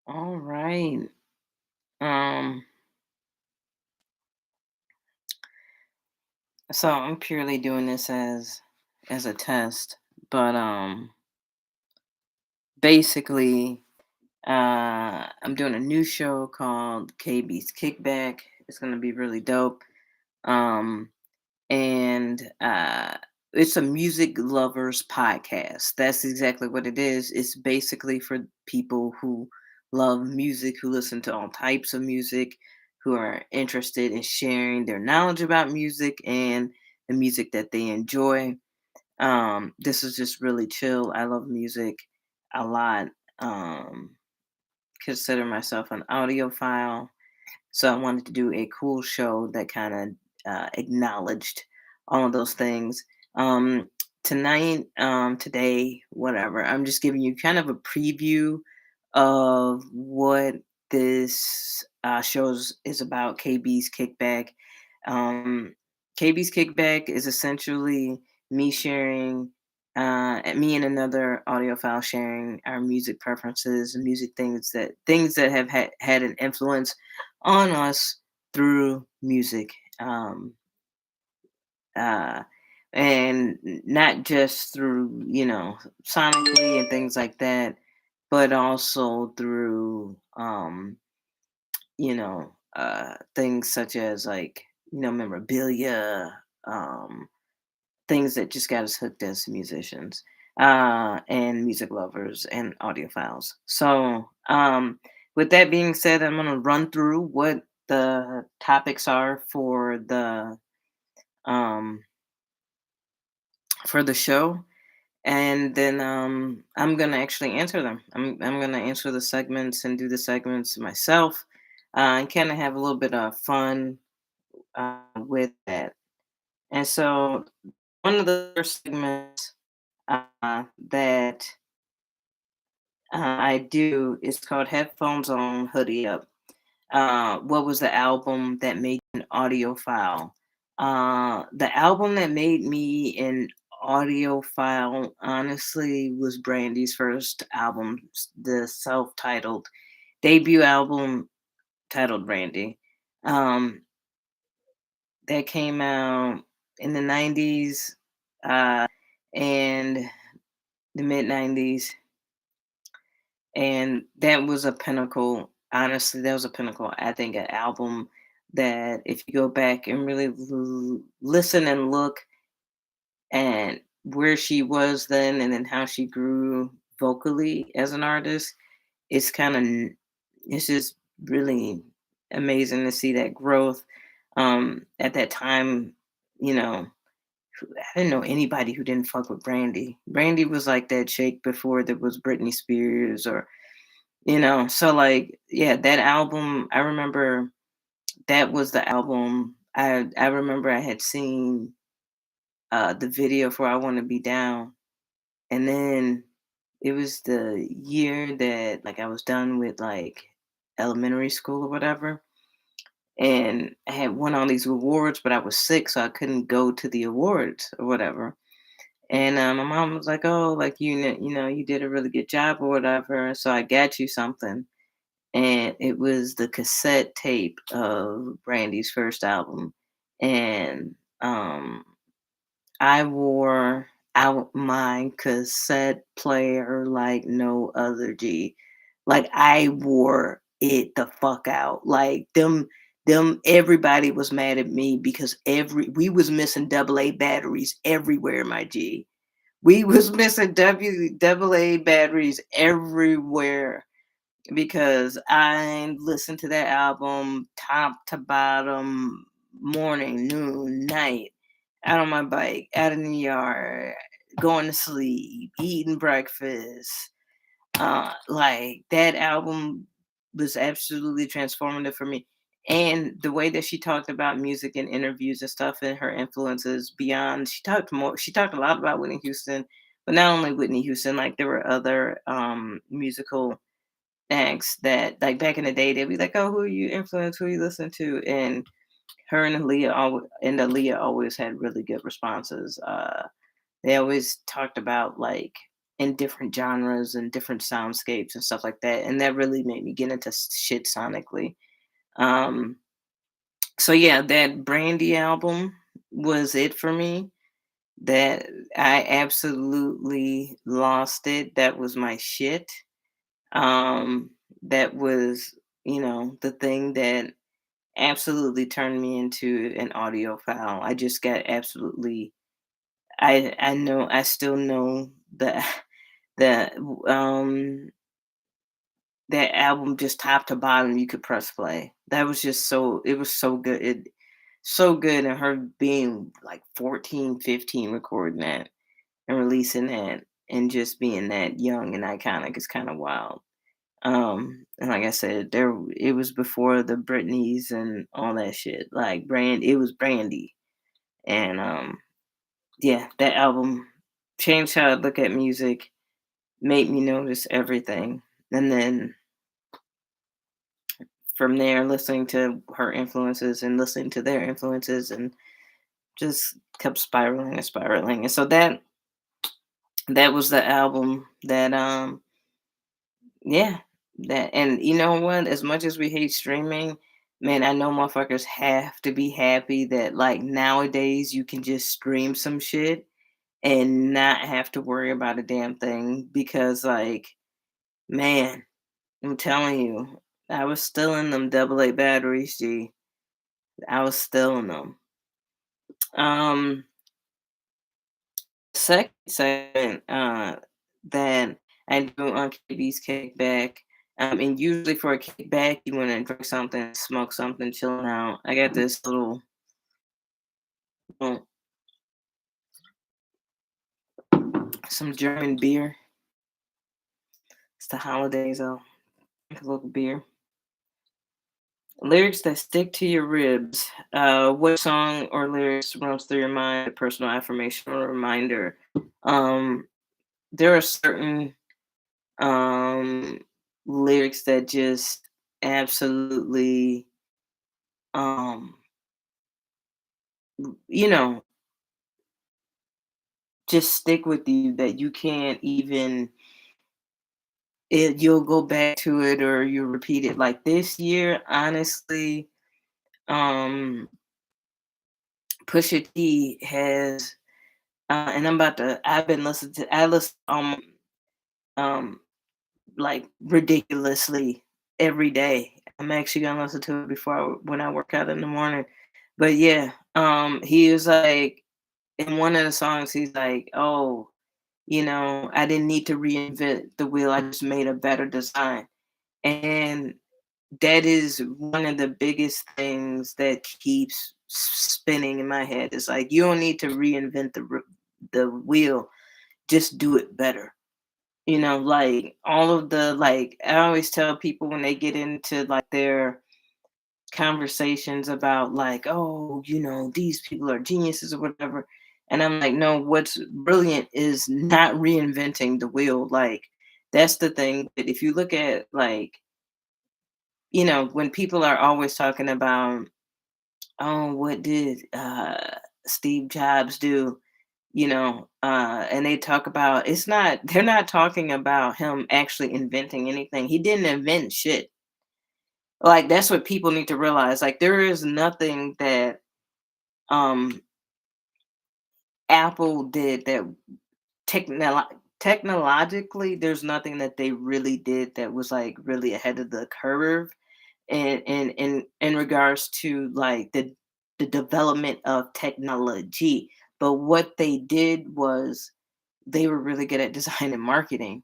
All right. Um, so I'm purely doing this as a test, but basically, I'm doing a new show called KB's Kickback. It's gonna be really dope. Um, and it's a music lovers podcast. That's exactly what it is. It's basically for people who love music, who listen to all types of music, who are interested in sharing their knowledge about music and the music that they enjoy. This is just really chill. I love music a lot. Um, Consider myself an audiophile, so I wanted to do a cool show that kind of acknowledged all of those things. Tonight, today, whatever. I'm just giving you kind of a preview of what this shows is about. KB's Kickback. Um, KB's Kickback is essentially me sharing, me and another audiophile sharing our music preferences, music things that have had an influence on us through music. Um, uh, and not just through, sonically and things like that, but also through, things such as like, memorabilia, things that just got us hooked as musicians, and music lovers and audiophiles. So, with that being said, I'm going to run through what the topics are um, for the show, and then I'm gonna actually answer them. I'm gonna answer the segments and do the segments myself, and kind of have a little bit of fun with that. And so one of the first segments that I do is called Headphones On, Hoodie Up. What was the album that made you an audiophile? The album that made me an audiophile, honestly, was Brandy's first album, the self-titled debut album titled Brandy. Um, that came out in the 90s, and the mid 90s, and that was a pinnacle. Honestly, that was a pinnacle. I think an album that if you go back and really listen and look and where she was then and then how she grew vocally as an artist, it's kind of it's just really amazing to see that growth. At that time, you know, I didn't know anybody who didn't fuck with Brandy. Brandy was like that chick before there was Britney Spears, or so like, yeah, that album, I remember that was the album. I remember I had seen the video for I Wanna Be Down, and then it was the year that like I was done with like elementary school or whatever. And I had won all these awards, but I was sick, so I couldn't go to the awards or whatever. And my mom was like, "Oh, like you did a really good job or whatever." So I got you something, and it was the cassette tape of Brandy's first album. And I wore out my cassette player like no other G. Like I wore it the fuck out. Like them everybody was mad at me because every we was missing double A batteries everywhere, my G. We was missing double A batteries everywhere because I listened to that album top to bottom, morning, noon, night, out on my bike, out in the yard, going to sleep, eating breakfast. Like that album was absolutely transformative for me. And the way that she talked about music in interviews and stuff and her influences beyond, she talked a lot about Whitney Houston, but not only Whitney Houston, like there were other musical acts that like back in the day they'd be like, "Oh, who you influence, who you listen to," and her and Aaliyah always had really good responses. They always talked about like in different genres and different soundscapes and stuff like that. And that really made me get into shit sonically. Um, so yeah, that Brandy album was it for me. That I absolutely lost it. That was my shit. That was, the thing that absolutely turned me into an audiophile. I just got absolutely I still know the the um that album just top to bottom you could press play. That was just it was so good. So good, and her being like 14, 15 recording that and releasing that and just being that young and iconic is kind of wild. And like I said, it was before the Britneys and all that shit. Like it was Brandy. And yeah, that album changed how I look at music, made me notice everything. And then from there, listening to her influences and listening to their influences and just kept spiraling and spiraling. And so that was the album that yeah, that and you know what? As much as we hate streaming, man, I know motherfuckers have to be happy that like nowadays you can just stream some shit and not have to worry about a damn thing because like, man, I'm telling you, I was still in them double A batteries, G. I was still in them. Um Second segment that I do on KB's Kickback. And usually for a kickback, you want to drink something, smoke something, chilling out. I got this uh, some German beer. It's the holidays, I'll drink a little beer. Lyrics that stick to your ribs. What song or lyrics runs through your mind? A personal affirmation or reminder. Um, there are certain um lyrics that just absolutely um you know just stick with you that you can't even you'll go back to it or you'll repeat it like this year honestly. um Pusha T has and I've been listening to I listen um like ridiculously every day. I'm actually gonna listen to it when I work out in the morning. But yeah, he was like in one of the songs, he's like, "Oh, I didn't need to reinvent the wheel. I just made a better design." And that is one of the biggest things that keeps spinning in my head. It's like you don't need to reinvent the wheel. Just do it better. Like all of the like I always tell people when they get into like their conversations about like, oh, these people are geniuses or whatever. And I'm like, no, what's brilliant is not reinventing the wheel. Like that's the thing. But if you look at like, when people are always talking about, oh, what did Steve Jobs do? And they talk about they're not talking about him actually inventing anything. He didn't invent shit. Like that's what people need to realize. Like there is nothing that um Apple did that technologically there's nothing that they really did that was like really ahead of the curve in regards to like the development of technology. But what they did was they were really good at design and marketing.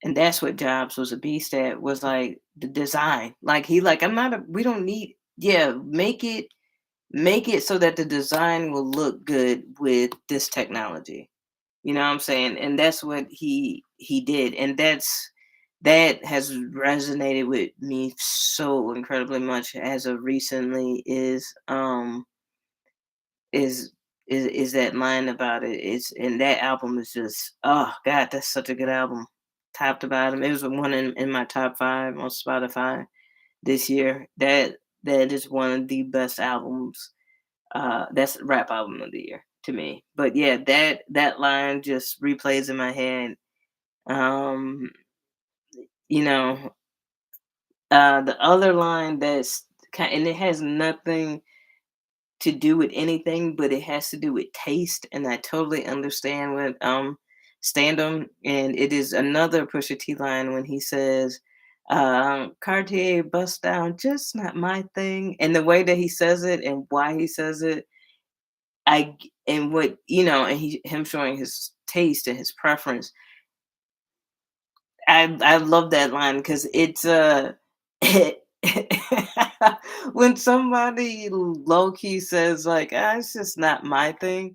And that's what Jobs was a beast at, was like the design. Like he like, I'm not a we don't need yeah, make it so that the design will look good with this technology. You know what I'm saying? And that's what he did. And that has resonated with me so incredibly much as of recently is is that line about it. It's and that album is just oh god, that's such a good album. Top to bottom. It was one in my top five on Spotify this year. That is one of the best albums. That's rap album of the year to me. But yeah, that line just replays in my head Um, you know, the other line that's kind, and it has nothing to do with anything, but it has to do with taste, and I totally understand what Standum, and it is another Pusha T line when he says, Cartier bust down, just not my thing. And the way that he says it and why he says it, and what, and him showing his taste and his preference. I love that line because it's when somebody low key says like, it's just not my thing,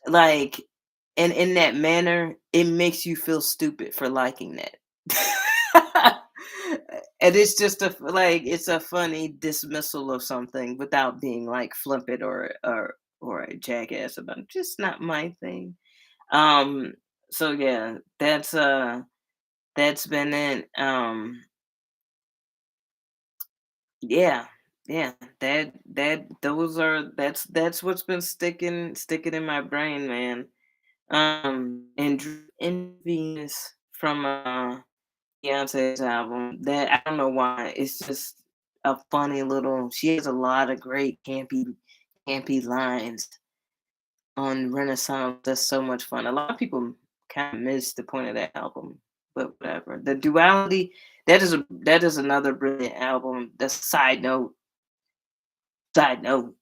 like, and in that manner, it makes you feel stupid for liking that. And it's just like, it's a funny dismissal of something without being like flippant or a jackass about it. Just not my thing. Um, so yeah, that's been it. Yeah, yeah, that's what's been sticking in my brain, man. And Venus from Beyonce's album. That I don't know why. It's just a funny little. She has a lot of great campy lines on Renaissance. That's so much fun. A lot of people kind of miss the point of that album, but whatever. The Duality. That is another brilliant album. That's a side note. Side note.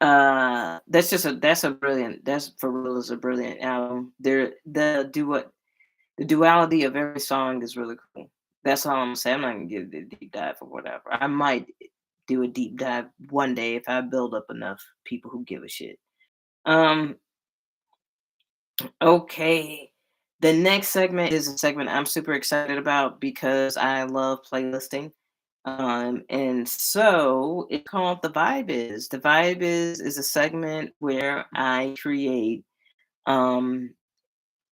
That's a brilliant. That's for real is a brilliant album. The duality of every song is really cool. That's all I'm saying. I'm not gonna give it a deep dive or whatever. I might do a deep dive one day if I build up enough people who give a shit. Um, okay. The next segment is a segment I'm super excited about because I love playlisting. And so it's called The Vibe Is. The Vibe is a segment where I create um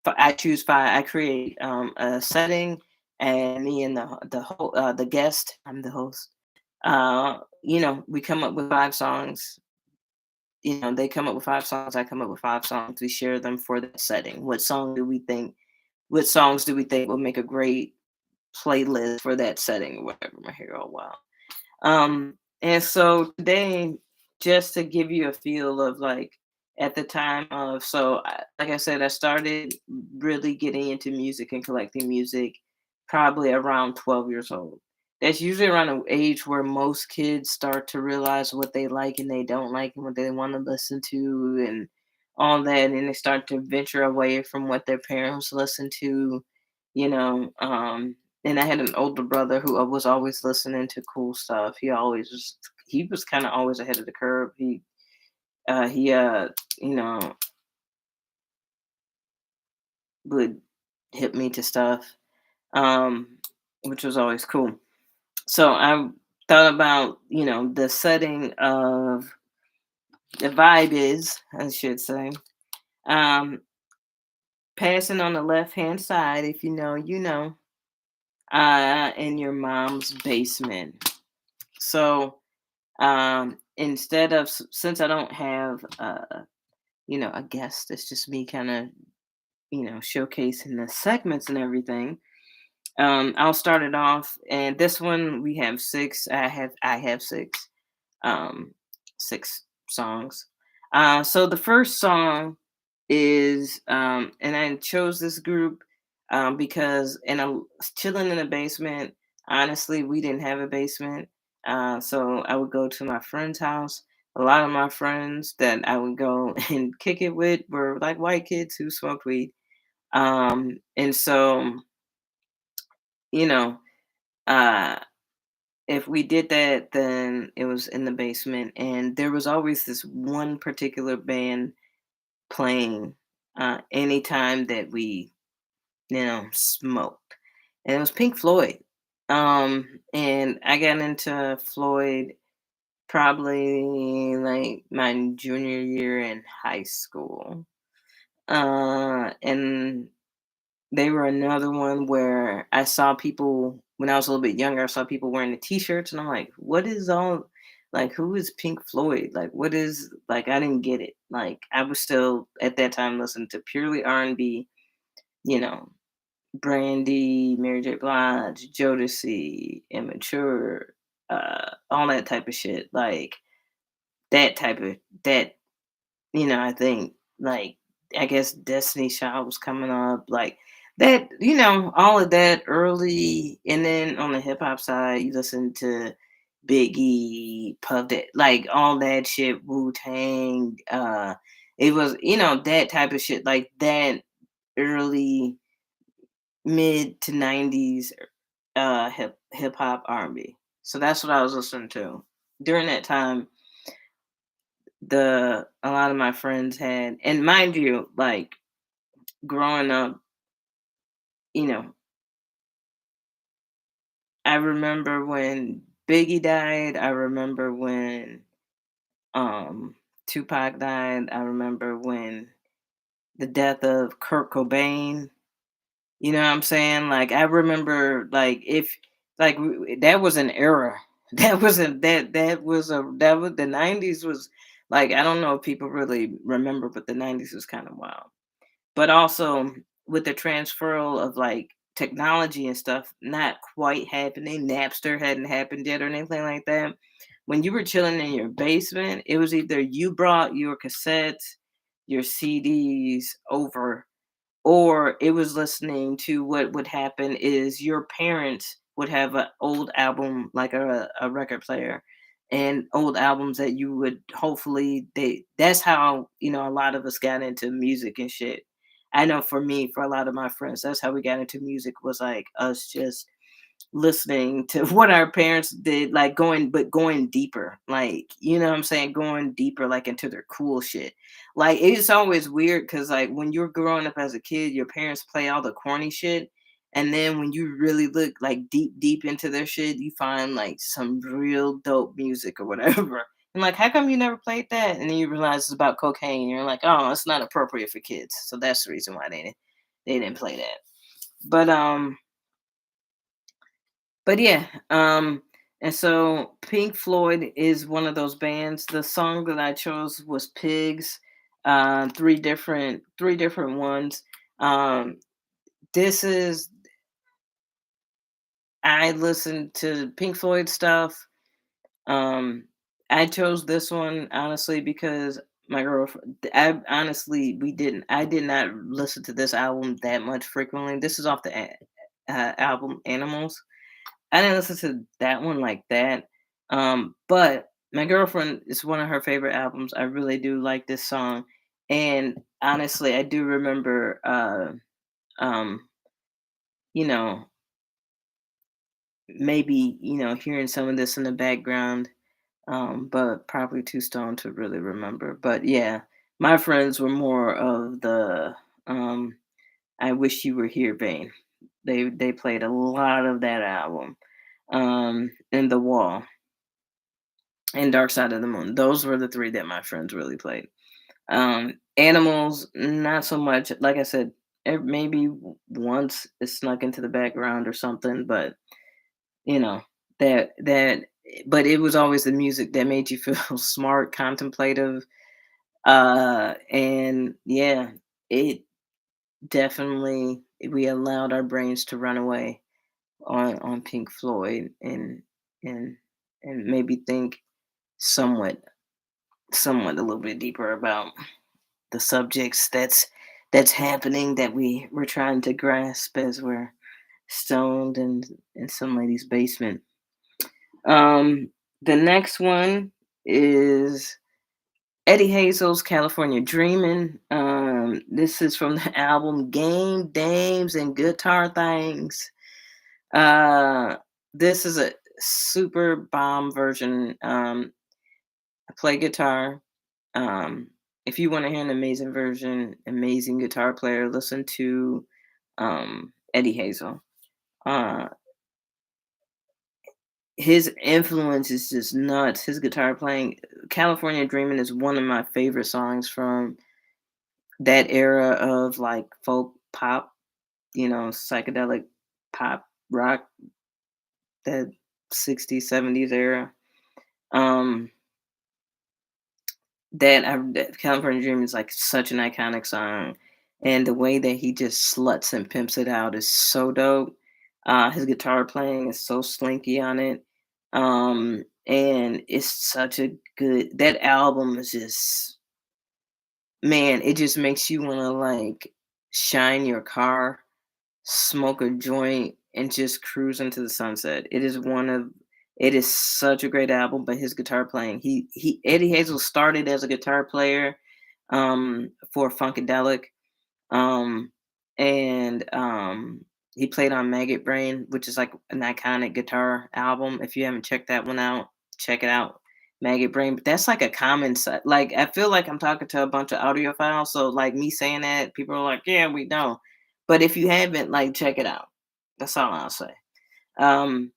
I choose five. I create a setting, and me and the guest. I'm the host. We come up with five songs. They come up with five songs. I come up with five songs. We share them for that setting. What songs do we think will make a great playlist for that setting or whatever? My hair all wild. And so today, just to give you a feel of like at the time of, like I said, I started really getting into music and collecting music probably around 12 years old. That's usually around the age where most kids start to realize what they like and they don't like and what they want to listen to and all that. And they start to venture away from what their parents listen to, you know. And I had an older brother who was always listening to cool stuff. He was kind of always ahead of the curve. He you know would hit me to stuff, um, which was always cool. So I thought about the setting of the vibe is, I should say, um, passing on the left hand side. If you know, you know, in your mom's basement. So instead of since I don't have a guest, it's just me kind of showcasing the segments and everything. I'll start it off, and this one we have six. I have um six songs. So the first song is and I chose this group because, and I'm chilling in the basement. Honestly, we didn't have a basement, so I would go to my friend's house. A lot of my friends that I would go and kick it with were like white kids who smoked weed. And so, you know, uh, if we did that, then it was in the basement, and there was always this one particular band playing anytime that we smoked. And it was Pink Floyd. And I got into Floyd probably like my junior year in high school. And they were another one where I saw people when I was a little bit younger. I saw people wearing the T-shirts, and I'm like, "What is all like? Who is Pink Floyd? Like, what is like?" I didn't get it. Like, I was still at that time listening to purely R&B, you know. Brandy, Mary J. Blige, Jodeci, Immature, all that type of shit. Like that type of that, I think like I guess Destiny Child was coming up, like that, all of that early, and then on the hip hop side, you listen to Biggie, Puff that, like all that shit, Wu Tang, it was, that type of shit, like that early mid to 90s hip hop R&B. So that's what I was listening to. During that time, the a lot of my friends had, and mind you, like growing up, you know, I remember when Biggie died, I remember when Tupac died, I remember when the death of Kurt Cobain. You know what I'm saying? Like I remember, like if like that was an era. That was the '90s was like, I don't know if people really remember, but the '90s was kind of wild. But also with the transferal of like technology and stuff not quite happening, Napster hadn't happened yet or anything like that. When you were chilling in your basement, it was either you brought your cassettes, your CDs over, or it was listening to, what would happen is your parents would have an old album, like a record player, and old albums that you would hopefully that's how, a lot of us got into music and shit. I know for me, for a lot of my friends, that's how we got into music, was like us just listening to what our parents did, like going deeper, like, what I'm saying, going deeper, like into their cool shit. Like it's always weird because like when you're growing up as a kid, your parents play all the corny shit, and then when you really look like deep into their shit, you find like some real dope music or whatever. And like, how come you never played that? And then you realize it's about cocaine, and you're like, oh, it's not appropriate for kids, so that's the reason why they didn't play that. But yeah, and so Pink Floyd is one of those bands. The song that I chose was Pigs, three different ones. Um, this is I listened to Pink Floyd stuff. Um, I chose this one honestly because my girlfriend. I honestly we didn't. I did not listen to this album that much frequently. This is off the album Animals. I didn't listen to that one like that. But my girlfriend, is one of her favorite albums. I really do like this song. And honestly, I do remember um, you know, maybe, hearing some of this in the background, but probably too stoned to really remember. But yeah, my friends were more of the um I Wish You Were Here vein. They played a lot of that album. In the Wall and Dark Side of the Moon. Those were the 3 that my friends really played. Animals, not so much. Like I said, maybe once it snuck into the background or something, but you know that. But it was always the music that made you feel smart, contemplative, and yeah, it definitely, we allowed our brains to run away on Pink Floyd, and and maybe think somewhat somewhat a little bit deeper about the subjects that's happening, that we're trying to grasp as we're stoned and in some lady's basement. The next one is Eddie Hazel's California Dreamin'. This is from the album Game Dames and Guitar Things. Uh, this is a super bomb version. I play guitar. Um, if you want to hear an amazing version, amazing guitar player, listen to Eddie Hazel. Uh, his influence is just nuts. His guitar playing, California Dreamin' is one of my favorite songs from that era of like folk pop, psychedelic pop rock, that '60s, '70s era. Um, that California Dream is like such an iconic song, and the way that he just sluts and pimps it out is so dope. His guitar playing is so slinky on it. And it's such a good that album is just man, it just makes you wanna, like, shine your car, smoke a joint, and just cruise into the sunset. It is such a great album, but his guitar playing, he Eddie Hazel started as a guitar player, for Funkadelic, um, and, he played on Maggot Brain, which is, like, an iconic guitar album. If you haven't checked that one out, check it out, Maggot Brain. But that's, like, a common set. Like, I feel like I'm talking to a bunch of audiophiles, so, like, me saying that, people are like, "Yeah, we know." But if you haven't, like, check it out. That's all I'll say. Um,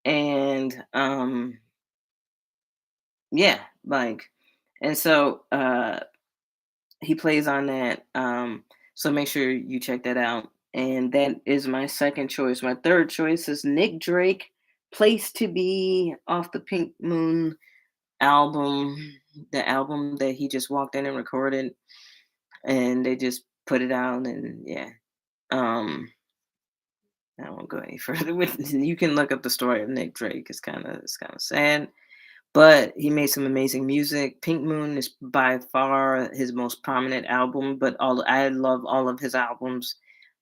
and, yeah, like and so, he plays on that, so make sure you check that out, and that is my second choice. My third choice is Nick Drake, "Place to Be" off the Pink Moon album, the album that he just walked in and recorded, and they just put it out, and yeah, um, I won't go any further with it. You can look up the story of Nick Drake, it's kinda sad. But he made some amazing music. Pink Moon is by far his most prominent album, but all I love all of his albums.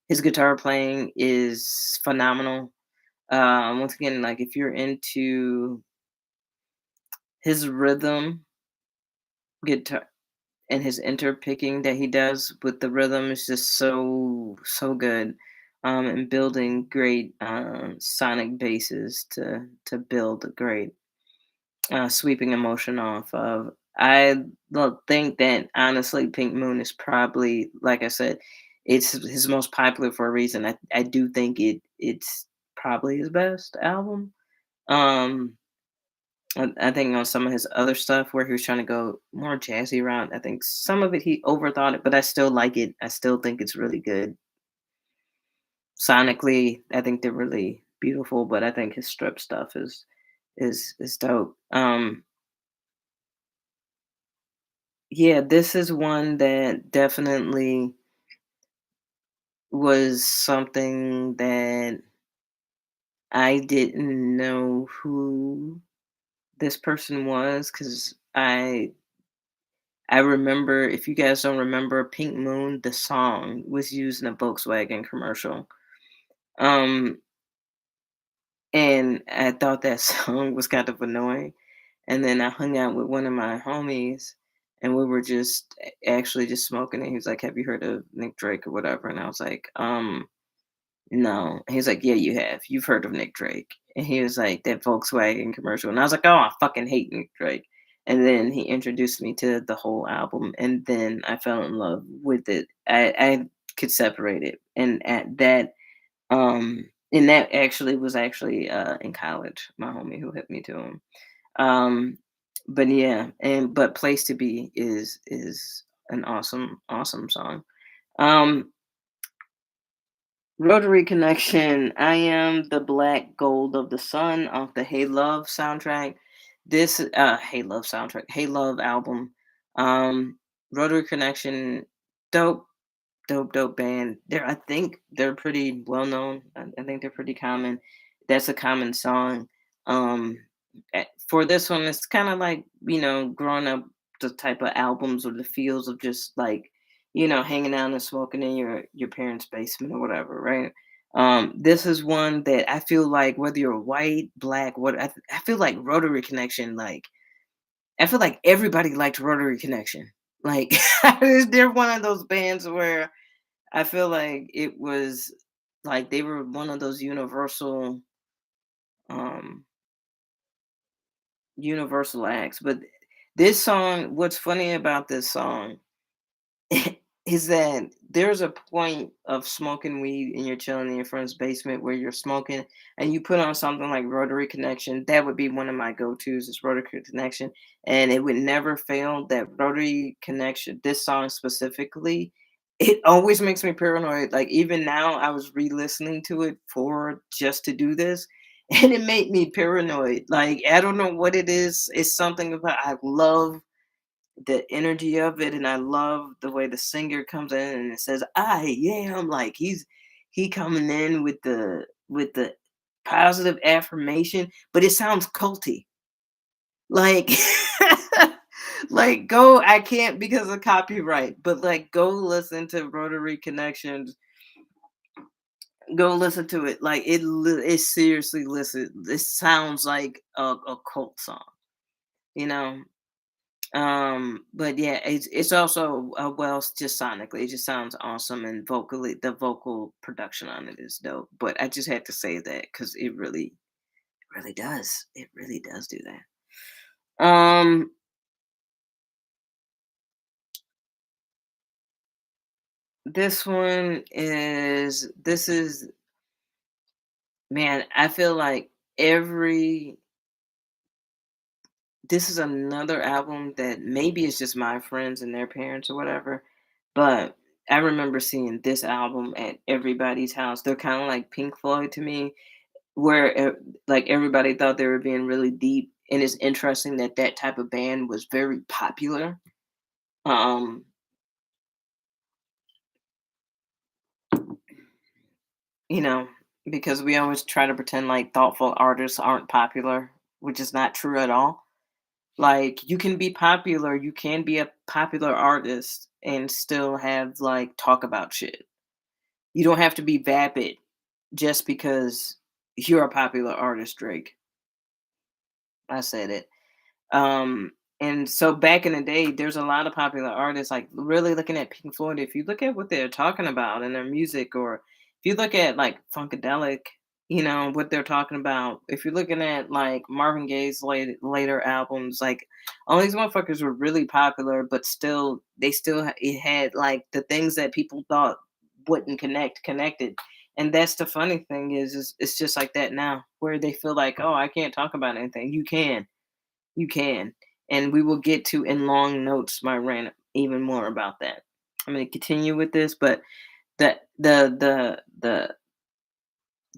His guitar playing is phenomenal. Once again, like if you're into his rhythm guitar and his interpicking that he does with the rhythm is just so good. And building great sonic bases to build a great sweeping emotion off of. I think that honestly, Pink Moon is probably, like I said, it's his most popular for a reason. I do think it's probably his best album. Um, I think on some of his other stuff where he was trying to go more jazzy around, I think some of it he overthought it, but I still like it. I still think it's really good. Sonically, I think they're really beautiful, but I think his strip stuff is dope. Yeah, this is one that definitely was something that I didn't know who this person was because I remember if you guys don't remember Pink Moon, the song was used in a Volkswagen commercial. Um, and I thought that song was kind of annoying. And then I hung out with one of my homies and we were just actually just smoking and he was like, "Have you heard of Nick Drake or whatever?" And I was like, no. He's like, "Yeah, you have. You've heard of Nick Drake." And he was like, "That Volkswagen commercial." And I was like, "Oh, I fucking hate Nick Drake." And then he introduced me to the whole album, and then I fell in love with it. I could separate it, and that actually was actually in college. My homie who hit me to him. Um, but yeah, but "Place to Be" is an awesome song. Um, Rotary Connection, I Am the Black Gold of the Sun off the Hey Love soundtrack. Hey Love soundtrack, Hey Love album. Um, Rotary Connection, dope, dope band. I think they're pretty well known. I think they're pretty common. That's a common song. Um, for this one, it's kind of like growing up the type of albums or the feels of just like hanging out and smoking in your parents' basement or whatever, right? This is one that I feel like whether you're white, black, I feel like Rotary Connection, like I feel like everybody liked Rotary Connection. Like they're one of those bands where I feel like it was like they were one of those um universal acts. But this song, what's funny about this song is that there's a point of smoking weed and you're chilling in your friend's basement where you're smoking and you put on something like Rotary Connection. That would be one of my go-tos is Rotary Connection. And it would never fail that Rotary Connection, this song specifically, it always makes me paranoid. Like even now I was re-listening to it for just to do this. And it made me paranoid. Like I don't know what it is. It's something about I love the energy of it, and I love the way the singer comes in and it says, "I am," like he coming in with the positive affirmation, but it sounds culty. Like like go I can't because of copyright, but like go listen to Rotary Connections. Go listen to it. Like it seriously listen. This sounds like a cult song, you know. But yeah, it's also well, just sonically, it just sounds awesome, and vocally, the vocal production on it is dope. But I just had to say that because it really does. It really does do that. This is man. I feel like every this is another album that maybe it's just my friends and their parents or whatever, but I remember seeing this album at everybody's house. They're kind of like Pink Floyd to me, where like everybody thought they were being really deep, and it's interesting that that type of band was very popular. Um, you know, because we always try to pretend like thoughtful artists aren't popular, which is not true at all. Like, you can be popular, you can be a popular artist and still have, like, talk about shit. You don't have to be vapid just because you're a popular artist, Drake. I said it. And so back in the day, there's a lot of popular artists, like really looking at Pink Floyd. If you look at what they're talking about in their music, or if you look at like Funkadelic, you know what they're talking about. If you're looking at like Marvin Gaye's later albums, like all these motherfuckers were really popular, but still, it had like the things that people thought wouldn't connected. And that's the funny thing is it's just like that now, where they feel like, oh, I can't talk about anything. You can. And we will get to in long notes my rant even more about that. I'm going to continue with this, but the the the the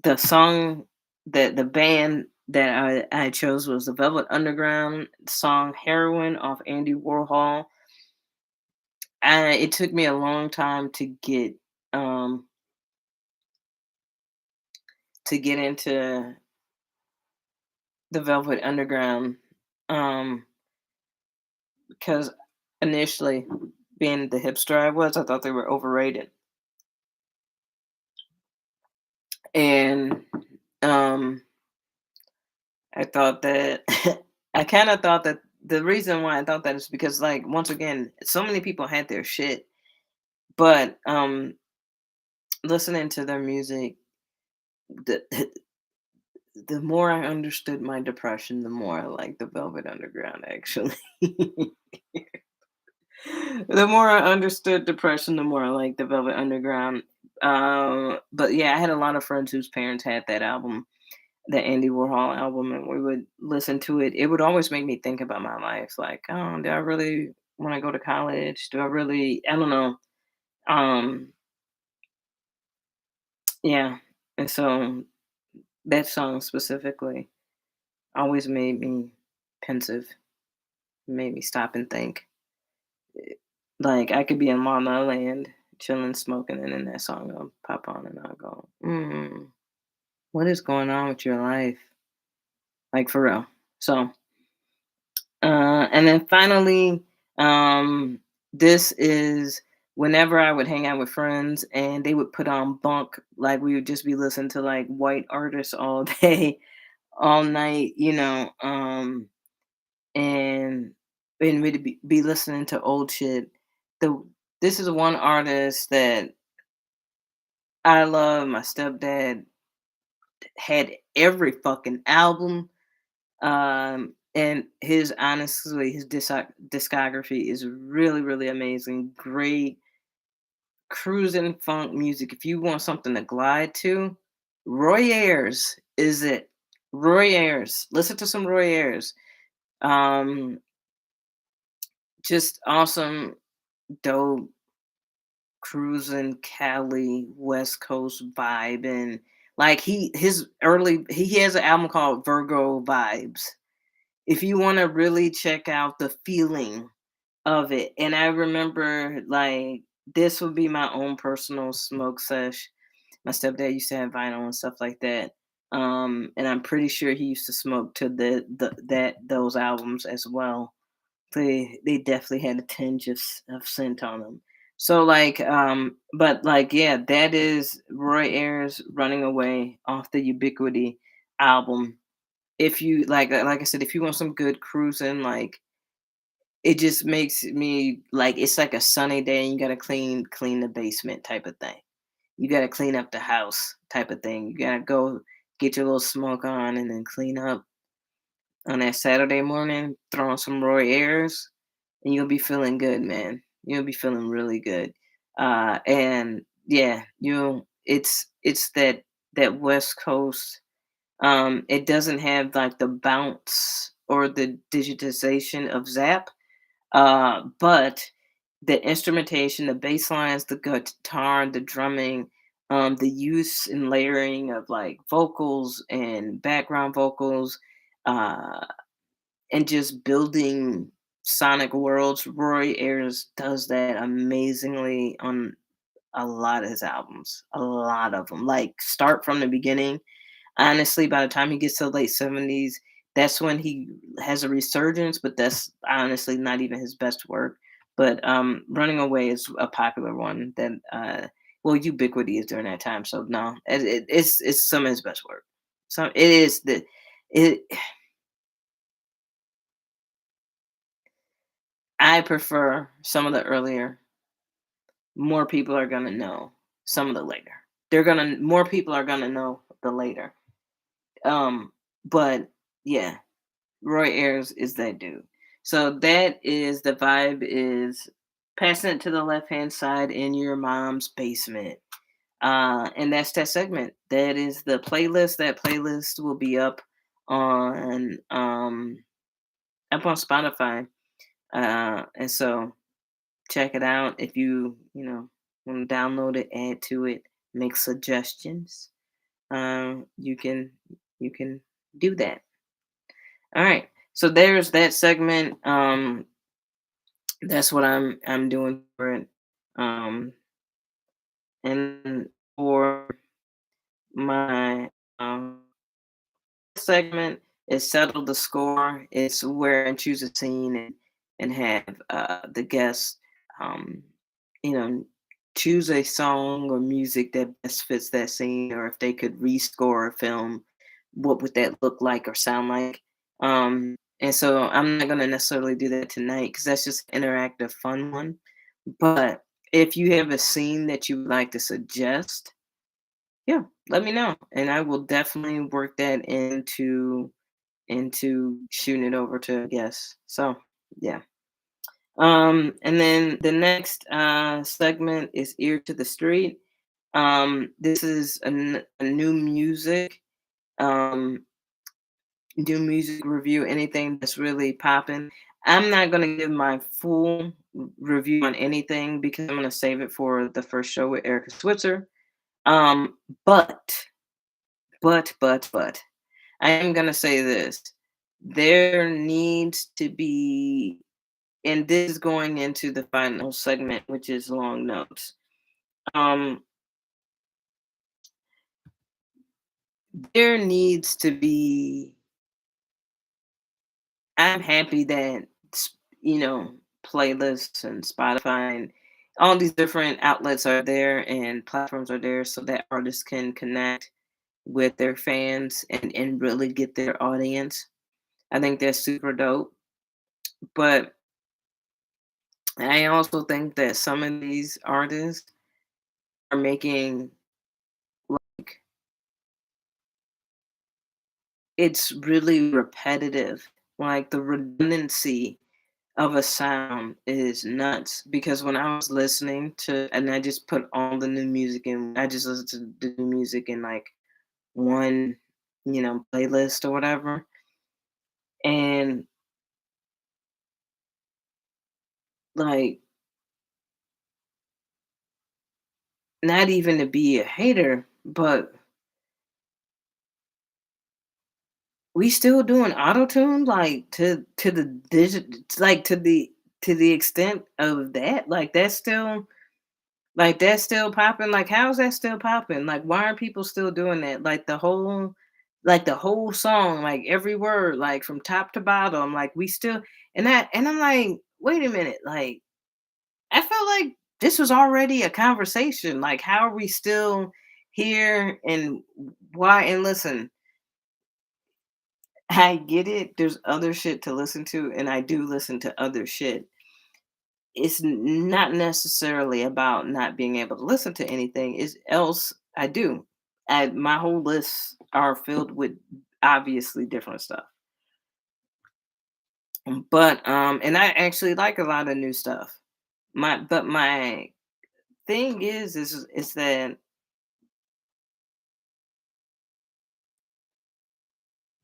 the song that the band that I chose was the Velvet Underground song Heroin off Andy Warhol. It took me a long time um to get into the Velvet Underground, um because initially, being the hipster I was, I thought they were overrated. And um I thought that I kind of thought that the reason why I thought that is because, like, once again, so many people had their shit, but listening to their music, the the more I understood my depression, the more I liked the Velvet Underground, actually. The more I understood depression, the more I liked the Velvet Underground. But yeah, I had a lot of friends whose parents had that album, the Andy Warhol album, and we would listen to it. It would always make me think about my life, like, oh, do I really want to go to college? Do I really? I don't know. Um, yeah, and so that song specifically always made me pensive, made me stop and think. Like I could be in La La Land, chilling, smoking, and then that song will pop on, and I'll go, what is going on with your life? Like for real. So, and then finally, this is whenever I would hang out with friends and they would put on bunk, like we would just be listening to like white artists all day, all night, and we'd be listening to old shit. The This is one artist that I love. My stepdad had every fucking album. And his honestly, his discography is really, really amazing. Great cruising funk music. If you want something to glide to, Roy Ayers is it. Roy Ayers. Listen to some Roy Ayers. Um, just awesome, dope, cruising Cali, West Coast vibe. And like he has an album called Virgo Vibes. If you want to really check out the feeling of it. And I remember like this would be my own personal smoke sesh. My stepdad used to have vinyl and stuff like that. And I'm pretty sure he used to smoke to the those albums as well. They definitely had a tinge of scent on them. So like, but like, yeah, that is Roy Ayers "Running Away" off the Ubiquity album. If you like I said, if you want some good cruising, like it just makes me like it's like a sunny day and you gotta clean the basement type of thing. You gotta clean up the house type of thing. You gotta go get your little smoke on and then clean up on that Saturday morning, throw on some Roy Ayers, and you'll be feeling good, man. You'll be feeling really good. And yeah, it's that West Coast. It doesn't have like the bounce or the digitization of Zap, but the instrumentation, the bass lines, the guitar, the drumming, the use and layering of like vocals and background vocals, uh, and just building sonic worlds. Roy Ayers does that amazingly on a lot of his albums, a lot of them. Like start from the beginning. Honestly, by the time he gets to the late 70s, that's when he has a resurgence, but that's honestly not even his best work. But Running Away is a popular one that well, Ubiquity is during that time. So no, it's some of his best work. So it is the it I prefer some of the earlier. More people are gonna know some of the later. They're gonna more people are gonna know the later. Um, but yeah, Roy Ayers is that dude. So that is the vibe is passing it to the left hand side in your mom's basement. And that's that segment. That is the playlist. That playlist will be on up on Spotify. And so check it out if you want to download it, add to it, make suggestions. You can do that. All right. So there's that segment. That's what I'm doing for it. Um, and for my segment is settle the score. It's where and choose a scene and have the guests um you know choose a song or music that best fits that scene, or if they could rescore a film, what would that look like or sound like? And so I'm not gonna necessarily do that tonight because that's just an interactive fun one. But if you have a scene that you would like to suggest, yeah, let me know, and I will definitely work that into shooting it over to a guest. So yeah. And then the next segment is Ear to the Street. This is a um, new music review, anything that's really popping. I'm not gonna give my full review on anything because I'm gonna save it for the first show with Erica Switzer. Um, but but I am gonna say this. There needs to be, and this is going into the final segment, which is long notes. Um, there needs to be. I'm happy that you know playlists and Spotify and all these different outlets are there and platforms are there so that artists can connect with their fans and really get their audience. I think that's super dope. But I also think that some of these artists are making like it's really repetitive. Like the redundancy of a sound is nuts because when I was listening to and I just put all the new music in, I just listened to the new music in like one, playlist or whatever. And like not even to be a hater, but we still doing auto tune like to the digit like to the to the extent of that, that's still popping. Like, how is that still popping? Like, why are people still doing that? Like the whole song, like every word, like from top to bottom, like we still and I'm like, wait a minute, like I felt like this was already a conversation. Like, how are we still here and why? And listen, I get it. There's other shit to listen to, and I do listen to other shit. It's not necessarily about not being able to listen to anything. Is else I do. My whole lists are filled with obviously different stuff. But and I actually like a lot of new stuff. My thing is that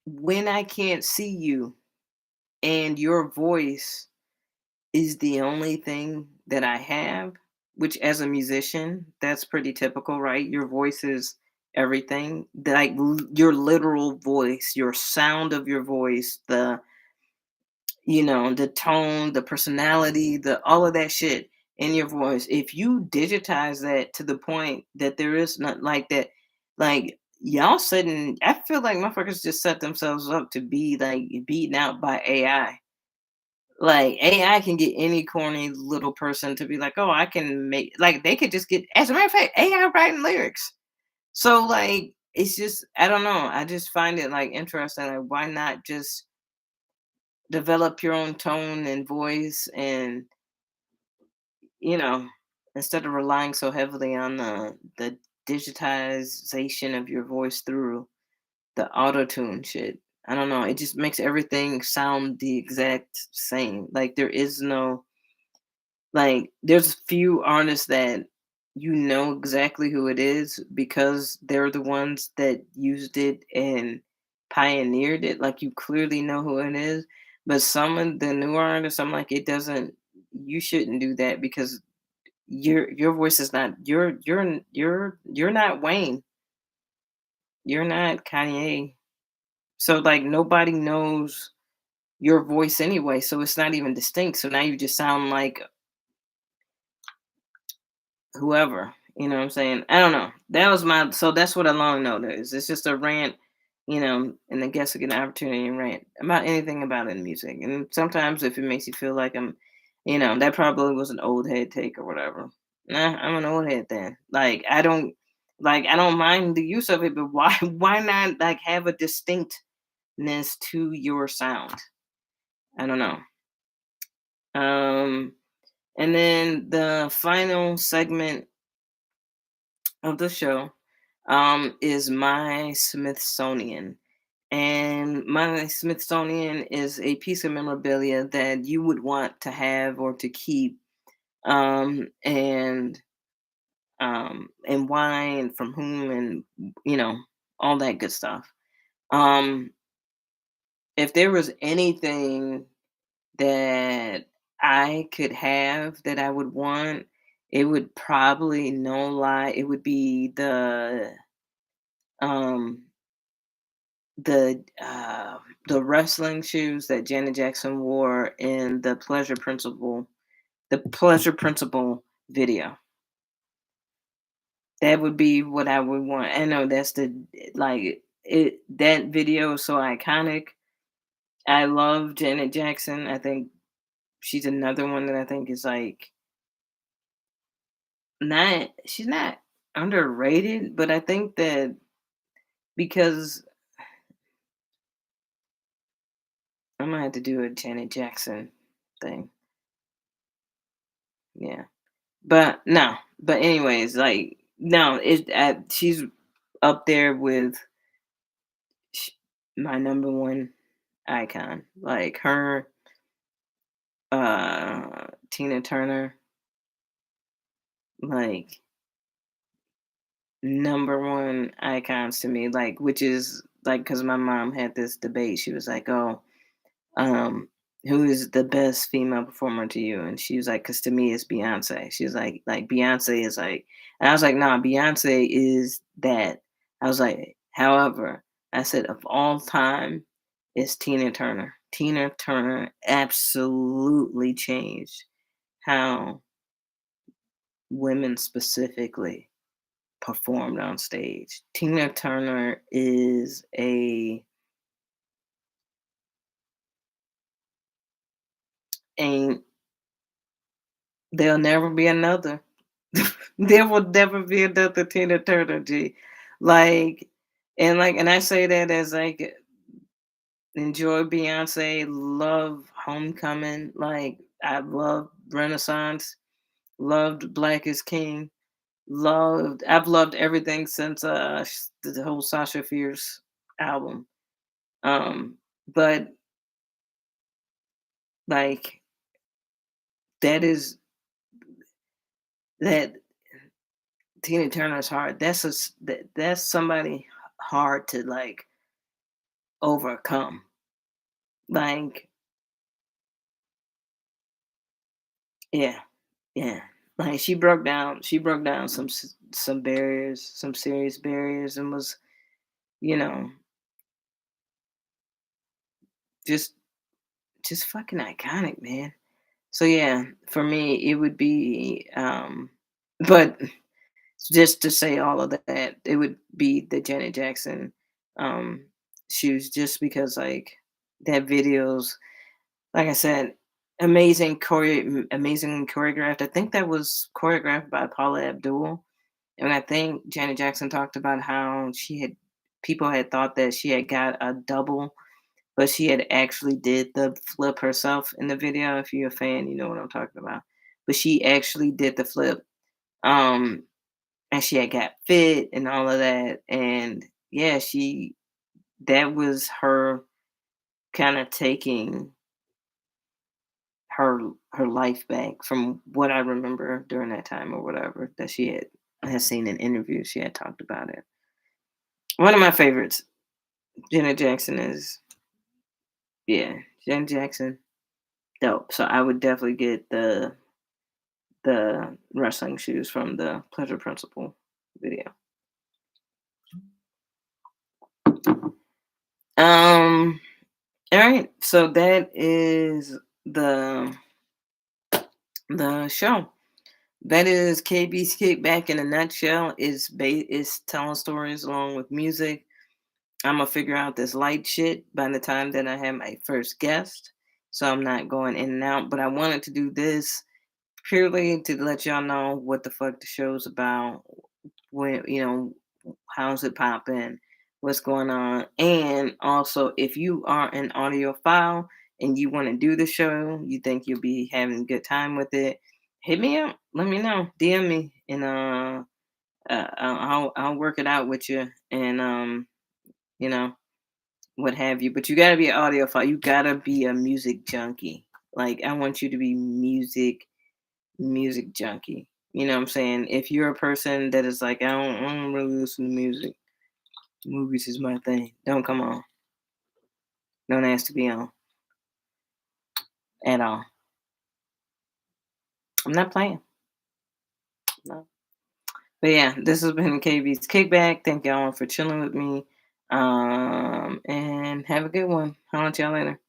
when I can't see you and your voice is the only thing that I have, which as a musician, that's pretty typical, right? Your voice is everything. Like your literal voice, your sound of your voice, the tone, the personality, the all of that shit in your voice. If you digitize that to the point that there is not like that, like y'all sitting, I feel like motherfuckers just set themselves up to be like beaten out by AI. Like AI can get any corny little person to be like, oh, I can make like they could just get as a matter of fact, AI writing lyrics. So like it's just I don't know. I just find it like interesting. Like why not just develop your own tone and voice and you know instead of relying so heavily on the digitization of your voice through the auto tune shit. I don't know. It just makes everything sound the exact same. Like there is no like there's few artists that you know exactly who it is because they're the ones that used it and pioneered it. Like you clearly know who it is. But some of the newer artists, I'm like, it doesn't you shouldn't do that because your voice is not you're not Wayne. You're not Kanye. So like nobody knows your voice anyway. So it's not even distinct. So now you just sound like whoever, you know what I'm saying? I don't know. That was my so that's what a long note is. It's just a rant, and the guests get an opportunity to rant about anything about in music. And sometimes if it makes you feel like that probably was an old head take or whatever. Nah, I'm an old head then. I don't mind the use of it, but why why not like have a distinctness to your sound? I don't know. Um and then the final segment of the show is my Smithsonian. And my Smithsonian is a piece of memorabilia that you would want to have or to keep. And why and from whom and you know, all that good stuff. Um, if there was anything that I could have that I would want, it would probably no lie, it would be um the wrestling shoes that Janet Jackson wore in the Pleasure Principle video. That would be what I would want. I know that's like that video is so iconic. I love Janet Jackson. I think she's another one that I think is like not she's not underrated, but I think that because I'm gonna have to do a Janet Jackson thing. Yeah. But no, but anyways, like no, she's up there with sh- my number one icon. Like her, Tina Turner, like number one icons to me. Like which is like because my mom had this debate. She was like, "Oh, um, who is the best female performer to you?" And she was like, "Cause to me, it's Beyonce." She was like Beyonce is like, and I was like, "Nah, Beyonce is that." I was like, however, I said of all time, is Tina Turner. Tina Turner absolutely changed how women specifically performed on stage. Tina Turner is a there'll never be another. There will never be another Tina Turner, G. Like, and I say that as like enjoy Beyonce, love Homecoming, like I love Renaissance, loved Black is King, I've loved everything since the whole Sasha Fierce album. Um, but like that is that Tina Turner's hard. That's somebody hard to like overcome. Like, yeah, yeah. Like she broke down some barriers, some serious barriers, and was, you know, just just fucking iconic, man. So yeah, for me it would be but just to say all of that, it would be the Janet Jackson um shoes, just because like that videos, like I said, amazing choreographed. I think that was choreographed by Paula Abdul. And I think Janet Jackson talked about how people had thought that she had got a double, but she had actually did the flip herself in the video. If you're a fan, you know what I'm talking about. But she actually did the flip. Um, and she had got fit and all of that. And yeah, that was her kind of taking her life back, from what I remember during that time or whatever that she has seen in interviews. She had talked about it. One of my favorites, Janet Jackson is, yeah, Janet Jackson, dope. So I would definitely get the wrestling shoes from the Pleasure Principle video. Um, all right, so that is the show. That is KB's Kickback in a nutshell. Is telling stories along with music. I'm gonna figure out this light shit by the time that I have my first guest, so I'm not going in and out. But I wanted to do this purely to let y'all know what the fuck the show's about, when, how's it popping, what's going on. And also, if you are an audiophile and you want to do the show, you think you'll be having a good time with it, hit me up, let me know, DM me, and I'll work it out with you, and you know what have you. But you gotta be an audiophile, you gotta be a music junkie. Like, I want you to be music junkie. You know what I'm saying? If you're a person that is like, I don't really listen to music, movies is my thing, don't come on. Don't ask to be on at all. I'm not playing. No. But yeah, this has been KB's Kickback. Thank y'all for chilling with me. And have a good one. I'll let y'all later.